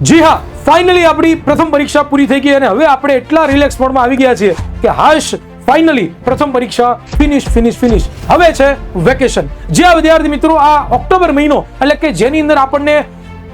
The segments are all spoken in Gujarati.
જી હા, ફાઇનલી આપણી પ્રથમ પરીક્ષા પૂરી થઈ ગઈ અને હવે આપણે એટલા રિલેક્સ મોડમાં આવી ગયા છીએ કે હાશ ફાઇનલી પ્રથમ પરીક્ષા ફિનિશ. હવે છે વેકેશન. જે આ વિદ્યાર્થી મિત્રો આ ઓક્ટોબર મહિનો એટલે કે જેની અંદર આપણને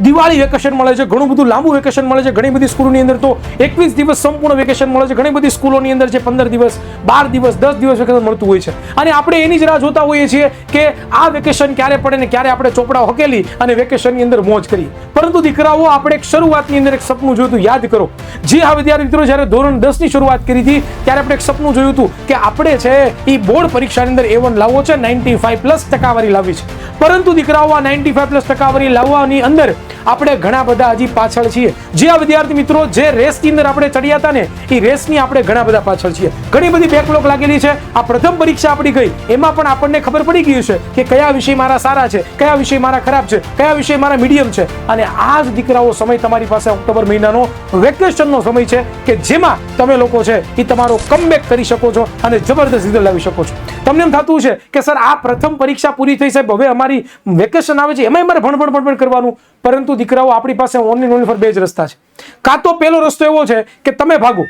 દિવાળી વેકેશન મળે છે, ઘણું બધું લાંબુ વેકેશન મળે છે, ઘણી બધી સ્કૂલોની અંદર તો 21 દિવસ સંપૂર્ણ વેકેશન મળે છે, ઘણી બધી સ્કૂલોની અંદર છે 15 દિવસ, 12 દિવસ, 10 દિવસ વેકેશન મળતું હોય છે અને આપણે એની જ રાહ જોતા હોઈએ છીએ કે આ વેકેશન ક્યારે પડે ને ક્યારે આપણે ચોપડા હકેલી અને વેકેશનની અંદર મોજ કરી. પરંતુ દીકરાઓ, આપણે એક શરૂઆતની અંદર એક સપનું જોયું હતું, યાદ કરો. જે આ વિદ્યાર્થી મિત્રો જ્યારે ધોરણ 10 ની શરૂઆત કરી હતી ત્યારે આપણે એક સપનું જોયું હતું કે આપણે છે એ બોર્ડ પરીક્ષાની અંદર A1 લાવવો છે, 95+ ટકાવારી લાવવી છે. પરંતુ દીકરાઓ, આ 95+ ટકાવારી લાવવાની અંદર આપણે ઘણા બધા હજી પાછળ છીએ. જે આ વિદ્યાર્થી મિત્રો જે રેસની અંદર આપણે ચડ્યા હતા ને એ રેસની આપણે ઘણા બધા પાછળ છીએ. ઘણી બધી બેકલોગ લાગેલી છે. આ પ્રથમ પરીક્ષા આપણી ગઈ એમાં પણ આપણને ખબર પડી ગઈ છે કે કયા વિષય મારા સારા છે, કયા વિષય મારા ખરાબ છે, કયા વિષય મારા મીડિયમ છે. અને આ જ દીકરાઓ સમય તમારી પાસે ઓક્ટોબર મહિનાનો વેકેશનનો સમય છે કે જેમાં તમે લોકો છે એ તમારો કમબેક કરી શકો છો અને જબરદસ્ત રિઝલ્ટ લાવી શકો છો. તમને એમ થતું છે કે સર આ પ્રથમ પરીક્ષા પૂરી થઈ, સાહેબ હવે અમારી વેકેશન આવે છે એમાં અમારે ભણ કરવાનું. પરંતુ દીકરાઓ, આપણી પાસે ઓનલી ફોર બે જ રસ્તા છે. કાં તો પહેલો રસ્તો એવો છે કે તમે ભાગો,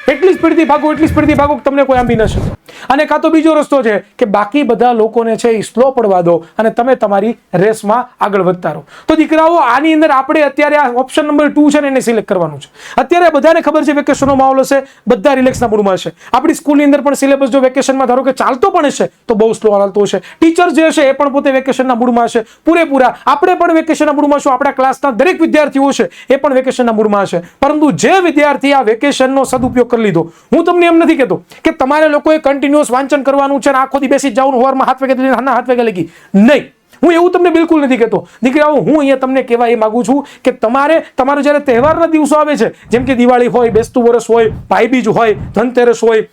એટલી સ્પીડથી ભાગો કે તમને કોઈ આંબી ન શકે. અને કાં તો બીજો રસ્તો છે કે બાકી બધા લોકોને છે એ સ્લો પડવા દો અને તમે તમારી રેસમાં આગળ વધતા રહો. તો દીકરાઓ, આની અંદર આપણે અત્યારે આ ઓપ્શન નંબર 2 છે ને એને સિલેક્ટ કરવાનું છે. અત્યારે બધાને ખબર છે વેકેશનનો માહોલ હશે, બધા રિલેક્સના મૂડમાં હશે. આપણી સ્કૂલની અંદર પણ સિલેબસ જો વેકેશનમાં ધારો કે ચાલતો પણ હશે તો બહુ સ્લો ચાલતો હશે. ટીચર જે હશે એ પણ પોતે વેકેશનના મૂડમાં હશે પૂરેપૂરા. આપણે પણ વેકેશનના મૂડમાં હશું, આપણા ક્લાસના દરેક વિદ્યાર્થીઓ છે એ પણ વેકેશનના મૂડમાં હશે. પરંતુ જે વિદ્યાર્થી આ વેકેશનનો સદુપયોગ કરી લીધો, હું તમને એમ નથી કહેતો કે તમારે લોકોએ કન્ટિન્યુઅસ વાંચન કરવાનું છે અને આખો દી બેસી જવાનું, સવારમાં 7 વાગે લઈને 7 વાગે લગી નહીં. હું એવું તમને બિલકુલ નથી કહેતો. દીકરાઓ, હું અહીંયા તમને કહેવા એ માંગુ છું કે તમારો જ્યારે તહેવારના દિવસો આવે છે, જેમ કે દિવાળી હોય, બેસતું વરસ હોય, ભાઈબીજ હોય, ધનતેરસ હોય,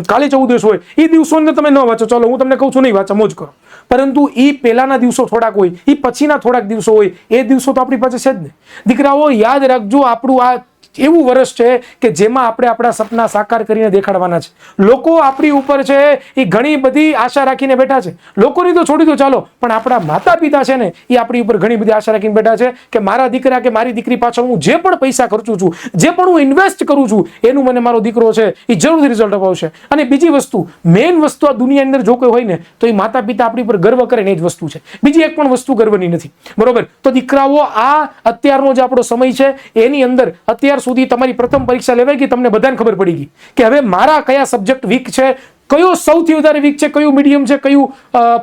કાળી ચૌદશ હોય, એ દિવસોની અંદર તમે ન વાંચો. ચાલો, હું તમને કહું છું નહીં વાંચો, મોજ કરો. પરંતુ એ પહેલાના દિવસો થોડાક હોય, એ પછીના થોડાક દિવસો હોય, એ દિવસો તો આપણી પાસે છે જ ને. દીકરાઓ, યાદ રાખજો, આપણું આ એવું વર્ષ છે કે જેમાં આપણે આપણા સપના સાકાર કરીને દેખાડવાના છે. લોકો આપણી ઉપર છે એ ઘણી બધી આશા રાખીને બેઠા છે. લોકોની તો છોડી દો ચાલો, પણ આપણા માતા પિતા છે ને એ આપણી ઉપર ઘણી બધી આશા રાખીને બેઠા છે કે મારા દીકરા કે મારી દીકરી પાછળ હું જે પણ પૈસા ખર્ચું છું, જે પણ હું ઇન્વેસ્ટ કરું છું, એનું મને મારો દીકરો છે એ જરૂરથી રિઝલ્ટ અપાવશે. અને બીજી વસ્તુ, મેઇન વસ્તુ આ દુનિયાની અંદર જો કોઈ હોય ને તો એ માતા પિતા આપણી પર ગર્વ કરે ને એ જ વસ્તુ છે. બીજી એક પણ વસ્તુ ગર્વની નથી, બરોબર? તો દીકરાઓ, આ અત્યારનો જે આપણો સમય છે એની અંદર અત્યાર સુધી તમારી પ્રથમ પરીક્ષા લેવાઈ ગઈ, તમને બધાને ખબર પડી ગઈ કે હવે મારા કયા સબ્જેક્ટ વીક છે, કયો સૌથી વધારે વીક છે, કયું મીડિયમ છે, કયું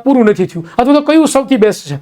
પૂરું નથી થયું, અથવા તો કયું સૌથી બેસ્ટ છે.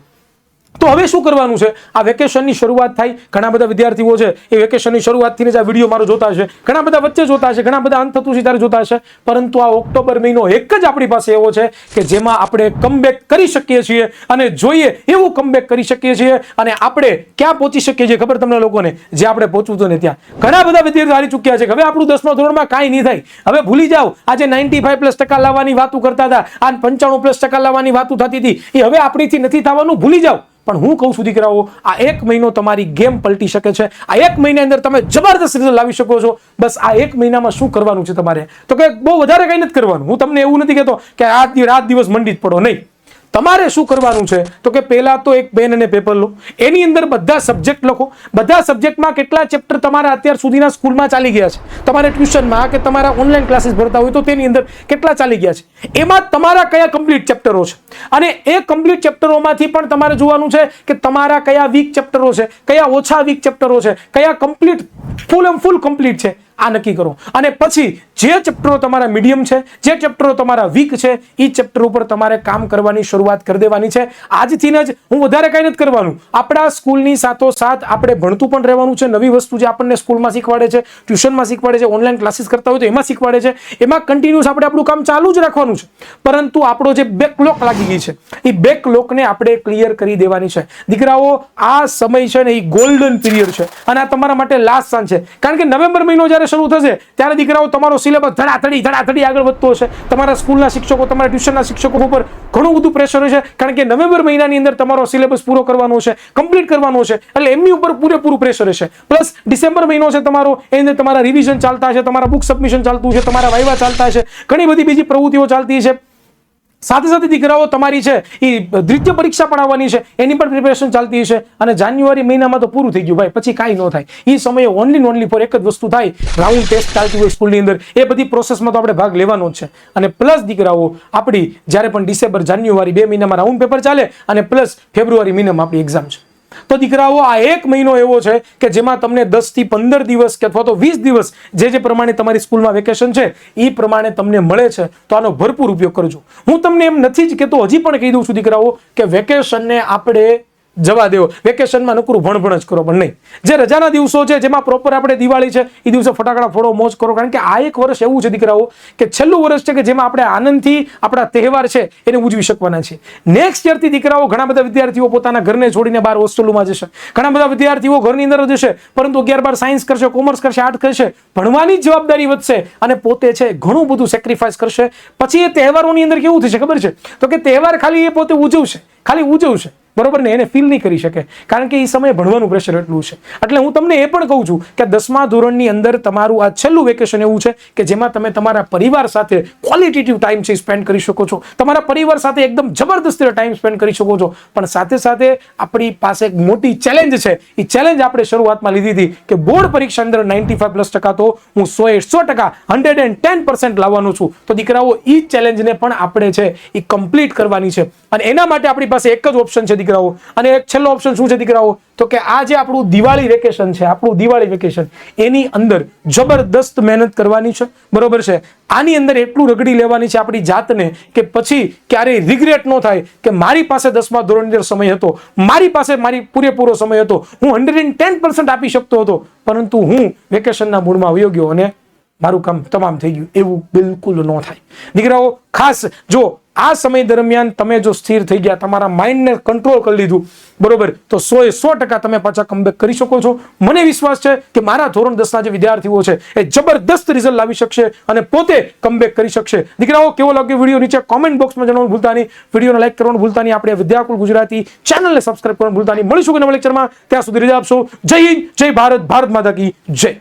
તો હવે શું કરવાનું છે? આ વેકેશનની શરૂઆત થાય, ઘણા બધા વિદ્યાર્થીઓ છે એ વેકેશનની શરૂઆતથી જ આ વિડીયો મારો જોતા હશે, ઘણા બધા વચ્ચે જોતા હશે, ઘણા બધા અંત થતું છે ત્યારે જોતા હશે. પરંતુ આ ઓક્ટોબર મહિનો એક જ આપણી પાસે એવો છે કે જેમાં આપણે કમબેક કરી શકીએ છીએ અને જોઈએ એવું કમબેક કરી શકીએ છીએ. અને આપણે ક્યાં પહોંચી શકીએ છીએ ખબર તમને લોકોને? જે આપણે પહોંચવું હતું ને ત્યાં. ઘણા બધા વિદ્યાર્થીઓ હારી ચૂક્યા છે કે હવે આપણું 10મા ધોરણમાં કાંઈ નહીં થાય, હવે ભૂલી જાઓ. આજે 95+ ટકા લાવવાની વાતો કરતા હતા, આ 95+ ટકા લાવવાની વાતો થતી હતી, એ હવે આપણીથી નથી થવાનું, ભૂલી જાઓ. પણ હું કહું છું દીકરાઓ, આ 1 મહિનો તમારી ગેમ પલટી શકે છે. આ 1 મહિના અંદર તમે જબરદસ્ત રિઝલ્ટ લાવી શકો છો. બસ આ 1 મહિનામાં શું કરવાનું છે તમારે? તો કે બહુ વધારે કંઈ નથી કરવાનું. હું તમને એવું નથી કહેતો કે રાત દિવસ મંડી જ પડો, નહીં. તમારે શું કરવાનું છે તો કે પહેલા તો એક પેન અને પેપર લો, એની અંદર બધા સબ્જેક્ટ લખો. બધા સબ્જેક્ટમાં કેટલા ચેપ્ટર તમારા અત્યાર સુધીના સ્કૂલમાં ચાલી ગયા છે, તમારે ટ્યુશનમાં કે તમારા ઓનલાઈન ક્લાસીસ ભરતા હોય તો તેની અંદર કેટલા ચાલી ગયા છે, એમાં તમારા કયા કમ્પ્લીટ ચેપ્ટરો છે. અને એ કમ્પ્લીટ ચેપ્ટરોમાંથી પણ તમારે જોવાનું છે કે તમારા કયા વીક ચેપ્ટરો છે, કયા ઓછા વીક ચેપ્ટરો છે, કયા કમ્પ્લીટ ફૂલ કમ્પ્લીટ છે, આ નક્કી કરો. અને પછી જે ચેપ્ટરો તમારા મીડિયમ છે, જે ચેપ્ટરો તમારા વીક છે, એ ચેપ્ટર ઉપર તમારે કામ કરવાની શરૂઆત કરી દેવાની છે આજથી જ. હું વધારે કંઈ નથી કરવાનું. આપણા સ્કૂલની સાથોસાથ આપણે ભણતું પણ રહેવાનું છે. નવી વસ્તુ જે આપણને સ્કૂલમાં શીખવાડે છે, ટ્યુશનમાં શીખવાડે છે, ઓનલાઈન ક્લાસીસ કરતા હોય તો એમાં શીખવાડે છે, એમાં કન્ટિન્યુઅસ આપણે આપણું કામ ચાલુ જ રાખવાનું છે. પરંતુ આપણો જે બેકલોક લાગી ગઈ છે એ બેકલોકને આપણે ક્લિયર કરી દેવાની છે. દીકરાઓ, આ સમય છે ને એ ગોલ્ડન પીરિયડ છે અને આ તમારા માટે લાસ્ટ ચાન્સ છે. કારણ કે નવેમ્બર મહિનો જ્યારે શરૂ થશે ત્યારે દીકરાઓ તમારો સિલેબસ ધડાધડી આગળ વધતો હશે. તમારા સ્કૂલના શિક્ષકો, તમારા ટ્યુશનના શિક્ષકો ઉપર ઘણું બધું પ્રેશર હશે. કારણ કે નવેમ્બર મહિનાની અંદર તમારો સિલેબસ પૂરો કરવાનો છે, કમ્પ્લીટ કરવાનો છે, એટલે એમની ઉપર પૂરેપૂરું પ્રેશર હશે. પ્લસ ડિસેમ્બર મહિનો છે તમારો, એની અંદર તમારા રિવિઝન ચાલતા હશે, તમારા બુક સબમિશન ચાલતું છે, તમારા વાઇવા ચાલતા હશે, ઘણી બધી બીજી પ્રવૃત્તિઓ ચાલતી છે. સાથે સાથે દીકરાઓ તમારી છે એ દ્વિતીય પરીક્ષા પણ આવવાની છે, એની પણ પ્રિપેરેશન ચાલતી હશે, અને જાન્યુઆરી મહિનામાં તો પૂરું થઈ ગયું ભાઈ, પછી કાંઈ ન થાય. એ સમયે ઓનલી ફોર એક જ વસ્તુ થાય, રાઉન્ડ ટેસ્ટ ચાલતી હોય સ્કૂલની અંદર, એ બધી પ્રોસેસમાં તો આપણે ભાગ લેવાનો જ છે. અને પ્લસ દીકરાઓ આપણી જ્યારે પણ ડિસેમ્બર જાન્યુઆરી 2 મહિનામાં રાઉન્ડ પેપર ચાલે, અને પ્લસ ફેબ્રુઆરી મહિનામાં આપણી એક્ઝામ છે. તો દીકરાઓ આ એક મહિનો એવો છે કે જેમાં તમને 10 થી 15 દિવસ કે અથવા તો 20 દિવસ જે પ્રમાણે તમારી સ્કૂલમાં વેકેશન છે એ પ્રમાણે તમને મળે છે, તો આનો ભરપૂર ઉપયોગ કરજો. હું તમને એમ નથી જ કહેતો, હજી પણ કહી દઉં છું દીકરાઓ કે વેકેશનને આપણે જવા દેવો, વેકેશનમાં નકરું ભણભણ જ કરો, પણ નહીં. જે રજાના દિવસો છે જેમાં પ્રોપર આપણે દિવાળી છે એ દિવસે ફટાકડા ફોડો, મોજ કરો, કારણ કે આ એક વર્ષ એવું છે દીકરાઓ કે છેલ્લું વર્ષ છે કે જેમાં આપણે આનંદથી આપણા તહેવાર છે એને ઉજવી શકવાના છે. નેક્સ્ટ યરથી દીકરાઓ ઘણા બધા વિદ્યાર્થીઓ પોતાના ઘરને છોડીને બહાર હોસ્ટેલોમાં જશે, ઘણા બધા વિદ્યાર્થીઓ ઘરની અંદર જશે, પરંતુ 11-12 સાયન્સ કરશે, કોમર્સ કરશે, આર્ટ કરશે, ભણવાની જવાબદારી વધશે અને પોતે છે ઘણું બધું સેક્રિફાઈસ કરશે. પછી એ તહેવારોની અંદર કેવું થશે ખબર છે, તો કે તહેવાર ખાલી એ પોતે ઉજવશે, બરોબર ને, એને ફીલ નહીં કરી શકે, કારણ કે એ સમયે ભણવાનું પ્રેશર એટલું છે. એટલે હું તમને એ પણ કહું છું કે 10મા ધોરણની અંદર તમારું આ છેલ્લું વેકેશન એવું છે કે જેમાં તમે તમારા પરિવાર સાથે ક્વોલિટેટિવ ટાઈમ છે સ્પેન્ડ કરી શકો છો, તમારા પરિવાર સાથે એકદમ જબરદસ્ત ટાઈમ સ્પેન્ડ કરી શકો છો. પણ સાથે સાથે આપણી પાસે એક મોટી ચેલેન્જ છે, એ ચેલેન્જ આપણે શરૂઆતમાં લીધી હતી કે બોર્ડ પરીક્ષા અંદર 95+% તો હું 100% 110% લાવવાનો છું. તો દીકરાઓ એ ચેલેન્જને પણ આપણે છે એ કમ્પ્લીટ કરવાની છે, અને એના માટે આપણી પાસે એક જ ઓપ્શન છે દીકરાઓ. અને એક છેલ્લો ઓપ્શન શું છે દીકરાઓ, તો કે આ જે આપણું દિવાળી વેકેશન એની અંદર જબરદસ્ત મહેનત કરવાની છે, બરોબર છે. આની અંદર એટલું રગડી લેવાની છે આપણી જાતને કે પછી ક્યારેય રિગ્રેટ ન થાય કે મારી પાસે 10મા ધોરણની અંદર સમય હતો, મારી પાસે પૂરેપૂરો સમય હતો, હું 110% આપી શકતો હતો, પરંતુ હું વેકેશનના મૂડમાં વયો ગયો અને મારું કામ તમામ થઈ ગયું. એવું બિલકુલ ન થાય દીકરાઓ. ખાસ જો આ સમય દરમિયાન તમે જો સ્થિર થઈ ગયા, તમારા માઇન્ડને કંટ્રોલ કરી લીધું, બરોબર, તો 100% તમે પાછા કમબેક કરી શકો છો. મને વિશ્વાસ છે કે મારા ધોરણ 10ના જે વિદ્યાર્થીઓ છે એ જબરદસ્ત રિઝલ્ટ લાવી શકશે અને પોતે કમબેક કરી શકશે. દીકરાઓ કેવો લાગ્યો વિડીયો નીચે કોમેન્ટ બોક્સમાં જણાવવાનું ભૂલતા નહીં, વિડીયોને લાઈક કરવાનું ભૂલતા નહીં, આપણે વિદ્યાકુલ ગુજરાતી ચેનલને સબસ્ક્રાઇબ કરવાનું ભૂલતા નહીં. મળીશું કે નવા લેક્ચરમાં, ત્યાં સુધી રજા આપશો. જય હિન્દ, જય ભારત, ભારત માતા કી જય.